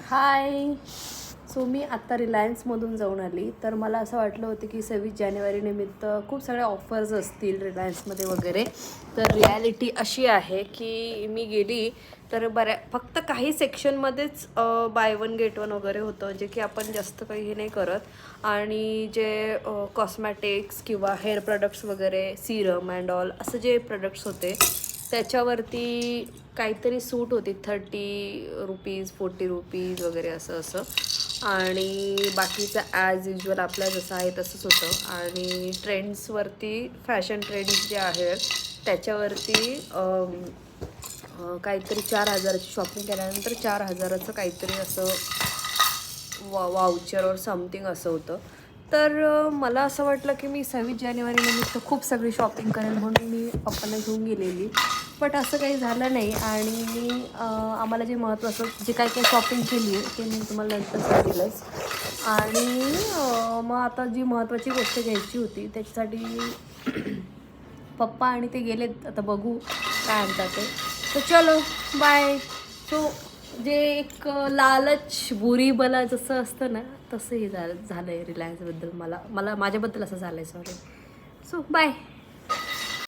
हाय. So मी आत्ता रिलायन्समधून जाऊन आली. तर मला असं वाटलं होतं की 26 जानेवारी निमित्त खूप साऱ्या ऑफर्स असतील रिलायन्समध्ये वगैरे. तर रिॲलिटी अशी आहे की मी गेली तर फक्त काही सेक्शनमध्येच बाय वन गेट वन वगैरे होतं, जे की आपण जास्त काही हे नाही करत. आणि जे कॉस्मॅटिक्स किंवा हेअर प्रोडक्ट्स वगैरे, सिरम अँड ऑल असं जे प्रोडक्ट्स होते त्याच्यावरती काहीतरी सूट होती 30 रुपीज 40 रुपीज वगैरे असं. आणि बाकीचं ॲज युजल आपल्या जसं आहे तसंच होतं. आणि ट्रेंड्सवरती फॅशन ट्रेंड्स जे आहेत त्याच्यावरती काहीतरी 4,000ची शॉपिंग केल्यानंतर 4,000चं काहीतरी असं वाउचर और समथिंग असं होतं. तर मला असं वाटलं की मी 26 जानेवारी निमित्त खूप सगळी शॉपिंग करेल म्हणून मी पप्पांना घेऊन गेलेली. बट असं काही झालं नाही. आणि आम्हाला जे महत्त्वाचं जे काही शॉपिंग केली आहे ते मी तुम्हाला नंतर सांगेलच. आणि मग आता जी महत्त्वाची गोष्ट घ्यायची होती त्याच्यासाठी पप्पा आणि ते गेलेत. आता बघू काय म्हणतात ते. तर चलो बाय. सो जे एक लालच बुरी बला जसं असतं ना तसं हे झालं आहे रिलायन्सबद्दल. मला माझ्याबद्दल असं झालं आहे. सॉरी. So bye.